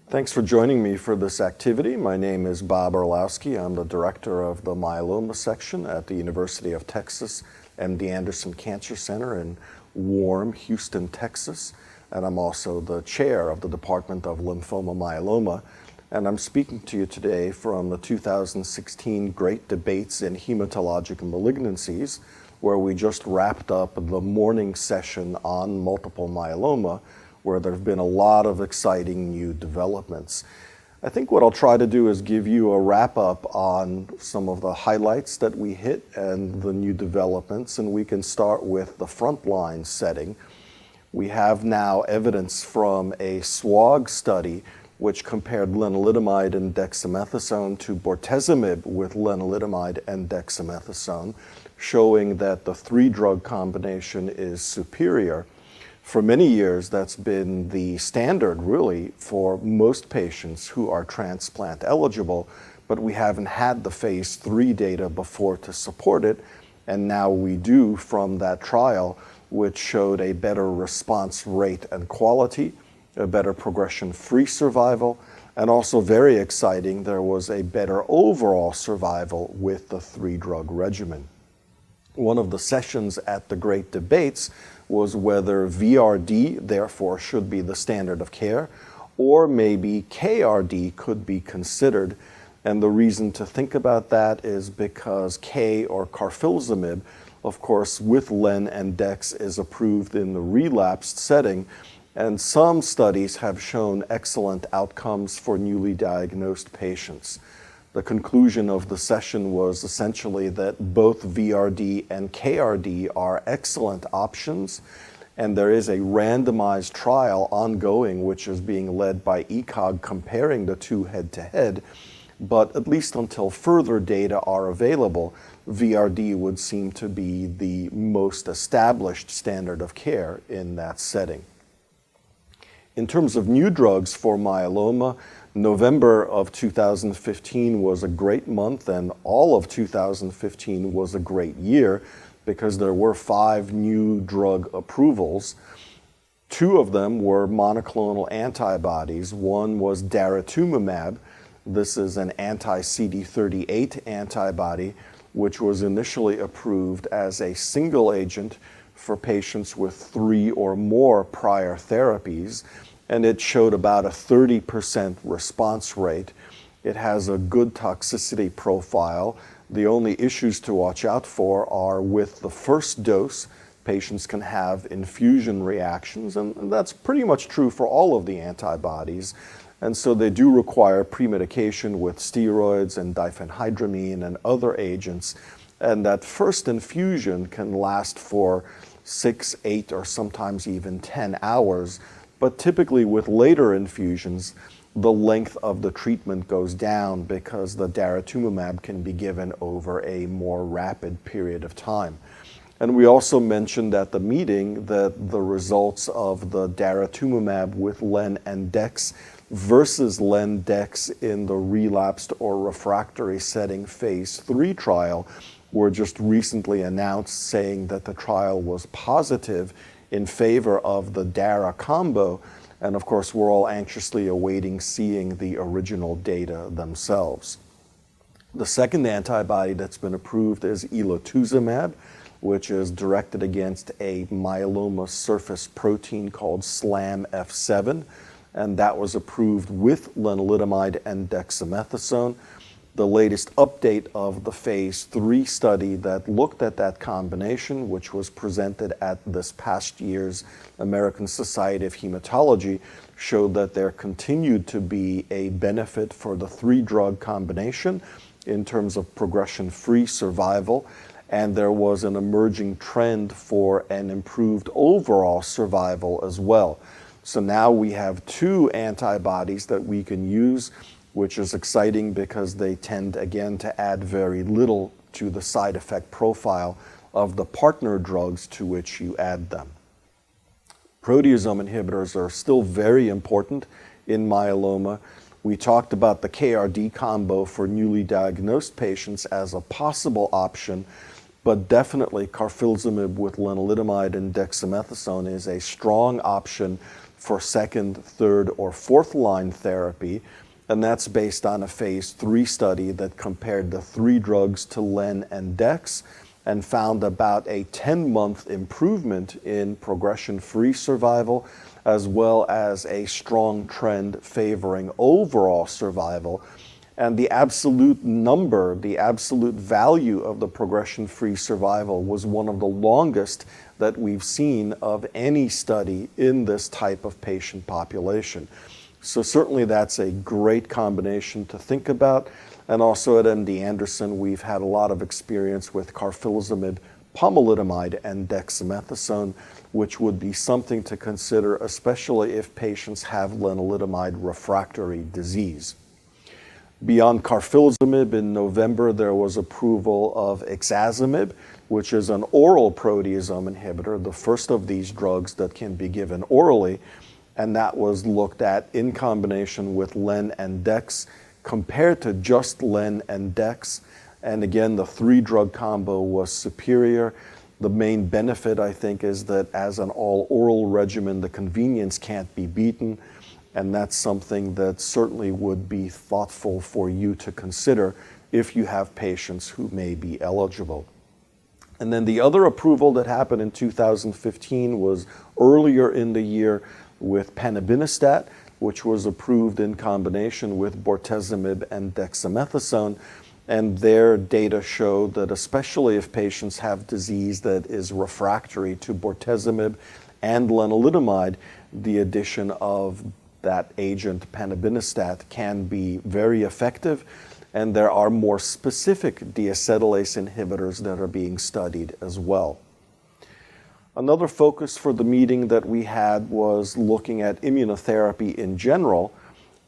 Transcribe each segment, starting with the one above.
Thanks for joining me for this activity. My name is Bob Orlowski. I'm the director of the myeloma section at the University of Texas MD Anderson Cancer Center in warm Houston, Texas. And I'm also the chair of the Department of Lymphoma Myeloma. And I'm speaking to you today from the 2016 Great Debates in Hematologic Malignancies, where we just wrapped up the morning session on multiple myeloma, where there have been a lot of exciting new developments. I think what I'll try to do is give you a wrap up on some of the highlights that we hit and the new developments, and we can start with the frontline setting. We have now evidence from a SWOG study which compared lenalidomide and dexamethasone to bortezomib with lenalidomide and dexamethasone, showing that the three-drug combination is superior. For many years, that's been the standard, really, for most patients who are transplant eligible, but we haven't had the phase 3 data before to support it, and now we do from that trial, which showed a better response rate and quality, a better progression-free survival, and also very exciting, there was a better overall survival with the three-drug regimen. One of the sessions at the Great Debates was whether VRD, therefore, should be the standard of care, or maybe KRD could be considered. And the reason to think about that is because K, or carfilzomib, of course, with len and dex, is approved in the relapsed setting, and some studies have shown excellent outcomes for newly diagnosed patients. The conclusion of the session was essentially that both VRD and KRD are excellent options, and there is a randomized trial ongoing which is being led by ECOG comparing the two head-to-head, but at least until further data are available, VRD would seem to be the most established standard of care in that setting. In terms of new drugs for myeloma, November of 2015 was a great month, and all of 2015 was a great year because there were 5 new drug approvals. 2 of them were monoclonal antibodies. One was daratumumab. This is an anti-CD38 antibody, which was initially approved as a single agent for patients with 3 or more prior therapies, and it showed about a 30% response rate. It has a good toxicity profile. The only issues to watch out for are with the first dose, patients can have infusion reactions, and that's pretty much true for all of the antibodies. And so they do require premedication with steroids and diphenhydramine and other agents, and that first infusion can last for 6, 8, or sometimes even 10 hours. But typically with later infusions, the length of the treatment goes down because the daratumumab can be given over a more rapid period of time. And we also mentioned at the meeting that the results of the daratumumab with len and dex versus len-dex in the relapsed or refractory setting phase 3 trial were just recently announced, saying that the trial was positive in favor of the dara combo, and of course we're all anxiously awaiting seeing the original data themselves. The second antibody that's been approved is elotuzumab, which is directed against a myeloma surface protein called SLAMF7, and that was approved with lenalidomide and dexamethasone. The latest update of the phase 3 study that looked at that combination, which was presented at this past year's American Society of Hematology, showed that there continued to be a benefit for the 3-drug combination in terms of progression-free survival, and there was an emerging trend for an improved overall survival as well. So now we have 2 antibodies that we can use, which is exciting because they tend, again, to add very little to the side effect profile of the partner drugs to which you add them. Proteasome inhibitors are still very important in myeloma. We talked about the KRD combo for newly diagnosed patients as a possible option, but definitely carfilzomib with lenalidomide and dexamethasone is a strong option for second, third, or fourth line therapy. And that's based on a phase 3 study that compared the 3 drugs to len and dex and found about a 10-month improvement in progression-free survival, as well as a strong trend favoring overall survival. And the absolute number, the absolute value of the progression-free survival was one of the longest that we've seen of any study in this type of patient population. So certainly that's a great combination to think about. And also at MD Anderson, we've had a lot of experience with carfilzomib, pomalidomide, and dexamethasone, which would be something to consider, especially if patients have lenalidomide refractory disease. Beyond carfilzomib, in November, there was approval of ixazomib, which is an oral proteasome inhibitor, the first of these drugs that can be given orally, and that was looked at in combination with len and dex compared to just len and dex. And again, the 3-drug combo was superior. The main benefit, I think, is that as an all-oral regimen, the convenience can't be beaten, and that's something that certainly would be thoughtful for you to consider if you have patients who may be eligible. And then the other approval that happened in 2015 was earlier in the year with panobinostat, which was approved in combination with bortezomib and dexamethasone. And their data showed that especially if patients have disease that is refractory to bortezomib and lenalidomide, the addition of that agent panobinostat can be very effective. And there are more specific deacetylase inhibitors that are being studied as well. Another focus for the meeting that we had was looking at immunotherapy in general.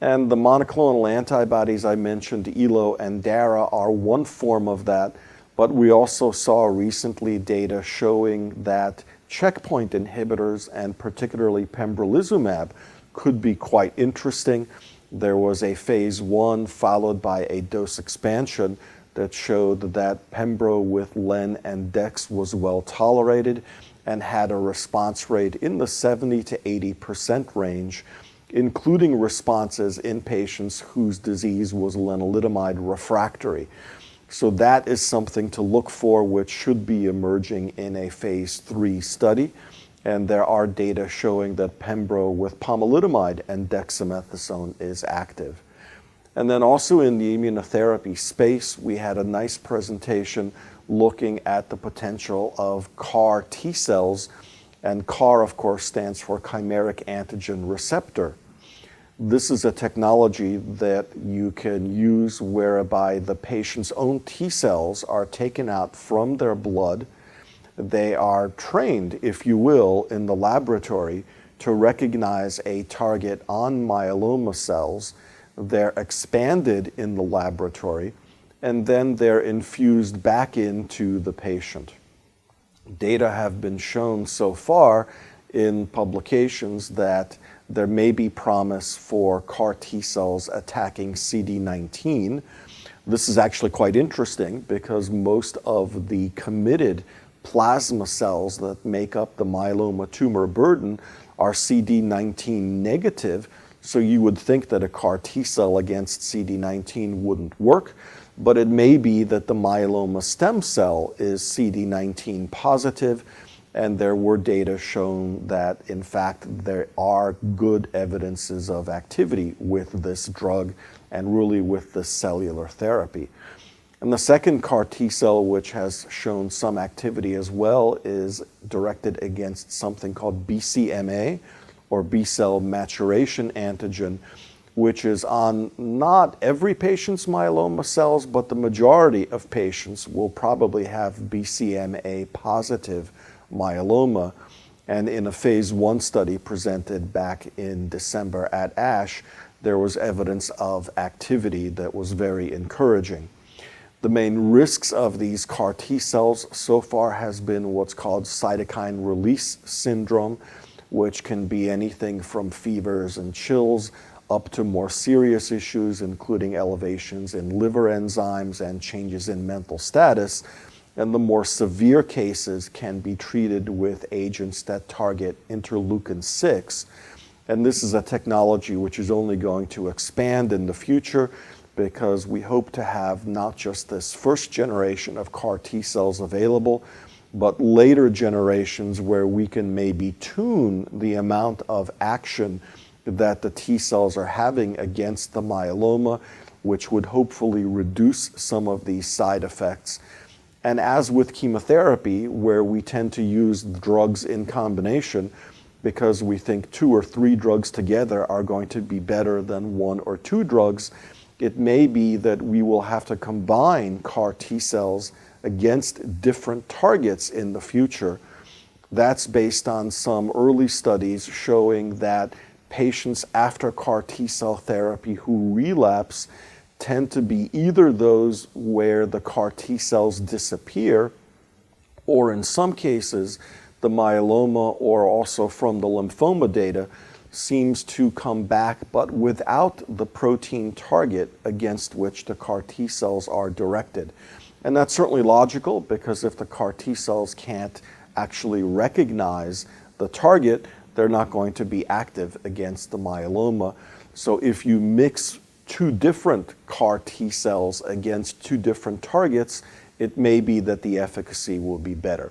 And the monoclonal antibodies I mentioned, ELO and DARA, are one form of that. But we also saw recently data showing that checkpoint inhibitors, and particularly pembrolizumab, could be quite interesting. There was a phase 1 followed by a dose expansion that showed that pembro with len and dex was well tolerated and had a response rate in the 70 to 80% range, including responses in patients whose disease was lenalidomide refractory. So that is something to look for, which should be emerging in a phase 3 study. And there are data showing that pembro with pomalidomide and dexamethasone is active. And then also in the immunotherapy space, we had a nice presentation looking at the potential of CAR T cells. And CAR, of course, stands for chimeric antigen receptor. This is a technology that you can use whereby the patient's own T cells are taken out from their blood. They are trained, if you will, in the laboratory to recognize a target on myeloma cells. They're expanded in the laboratory, and then they're infused back into the patient. Data have been shown so far in publications that there may be promise for CAR T cells attacking CD19. This is actually quite interesting because most of the committed plasma cells that make up the myeloma tumor burden are CD19 negative, so you would think that a CAR T cell against CD19 wouldn't work, but it may be that the myeloma stem cell is CD19 positive, and there were data shown that, in fact, there are good evidences of activity with this drug and really with this cellular therapy. And the second CAR T cell, which has shown some activity as well, is directed against something called BCMA, or B-cell maturation antigen, which is on not every patient's myeloma cells, but the majority of patients will probably have BCMA positive myeloma. And in a phase 1 study presented back in December at ASH, there was evidence of activity that was very encouraging. The main risks of these CAR T cells so far has been what's called cytokine release syndrome, which can be anything from fevers and chills up to more serious issues, including elevations in liver enzymes and changes in mental status. and the more severe cases can be treated with agents that target interleukin-6. And this is a technology which is only going to expand in the future, because we hope to have not just this first generation of CAR T cells available, but later generations where we can maybe tune the amount of action that the T cells are having against the myeloma, which would hopefully reduce some of these side effects. And as with chemotherapy, where we tend to use drugs in combination because we think 2 or 3 drugs together are going to be better than 1 or 2 drugs, it may be that we will have to combine CAR T cells against different targets in the future. That's based on some early studies showing that patients after CAR T cell therapy who relapse tend to be either those where the CAR T cells disappear, or in some cases, the myeloma, or also from the lymphoma data, seems to come back, but without the protein target against which the CAR T cells are directed. And that's certainly logical, because if the CAR T cells can't actually recognize the target, they're not going to be active against the myeloma. So if you mix 2 different CAR T cells against 2 different targets, it may be that the efficacy will be better.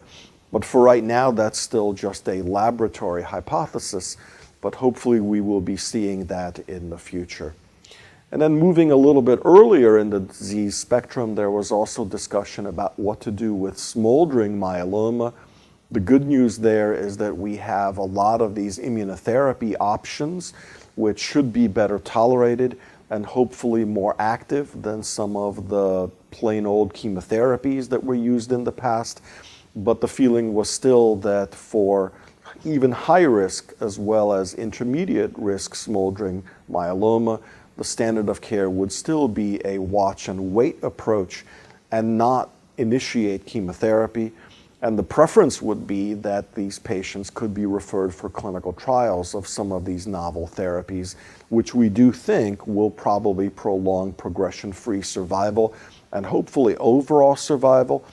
But for right now, that's still just a laboratory hypothesis, but hopefully we will be seeing that in the future. And then moving a little bit earlier in the disease spectrum, there was also discussion about what to do with smoldering myeloma. The good news there is that we have a lot of these immunotherapy options, which should be better tolerated and hopefully more active than some of the plain old chemotherapies that were used in the past. But the feeling was still that for even high risk as well as intermediate risk smoldering myeloma, the standard of care would still be a watch and wait approach and not initiate chemotherapy. And the preference would be that these patients could be referred for clinical trials of some of these novel therapies, which we do think will probably prolong progression-free survival and hopefully overall survival.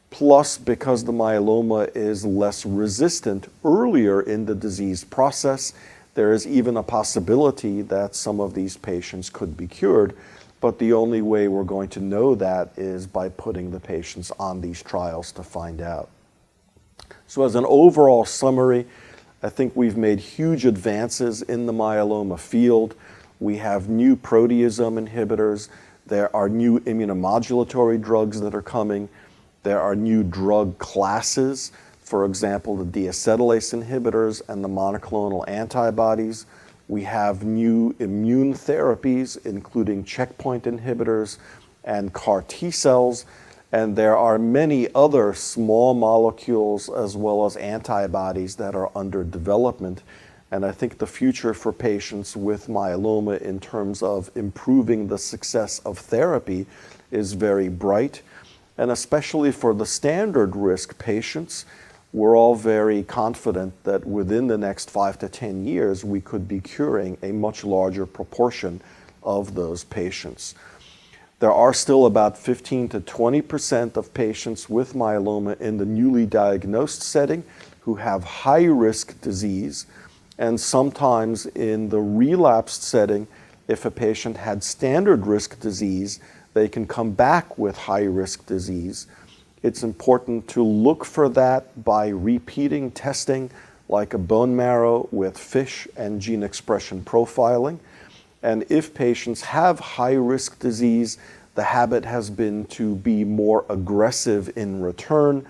Plus, because the myeloma is less resistant earlier in the disease process, there is even a possibility that some of these patients could be cured, but the only way we're going to know that is by putting the patients on these trials to find out. So as an overall summary, I think we've made huge advances in the myeloma field. We have new proteasome inhibitors. There are new immunomodulatory drugs that are coming. There are new drug classes, for example, the deacetylase inhibitors and the monoclonal antibodies. We have new immune therapies, including checkpoint inhibitors and CAR T cells. And there are many other small molecules as well as antibodies that are under development. And I think the future for patients with myeloma in terms of improving the success of therapy is very bright. And especially for the standard risk patients, we're all very confident that within the next 5 to 10 years, we could be curing a much larger proportion of those patients. There are still about 15 to 20% of patients with myeloma in the newly diagnosed setting who have high-risk disease. And sometimes in the relapsed setting, if a patient had standard risk disease, they can come back with high-risk disease. It's important to look for that by repeating testing like a bone marrow with FISH and gene expression profiling. And if patients have high-risk disease, the habit has been to be more aggressive in return,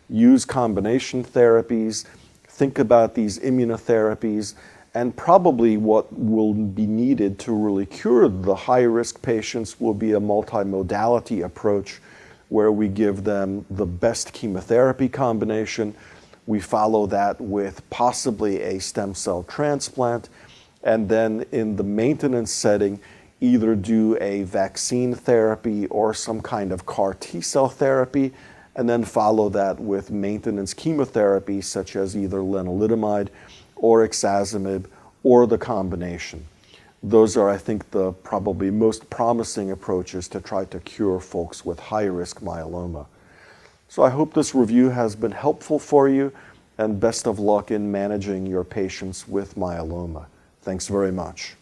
use combination therapies, think about these immunotherapies, and probably what will be needed to really cure the high-risk patients will be a multimodality approach where we give them the best chemotherapy combination. We follow that with possibly a stem cell transplant, and then in the maintenance setting, either do a vaccine therapy or some kind of CAR T cell therapy, and then follow that with maintenance chemotherapy such as either lenalidomide or ixazomib, or the combination. Those are, I think, the probably most promising approaches to try to cure folks with high-risk myeloma. So I hope this review has been helpful for you, and best of luck in managing your patients with myeloma. Thanks very much.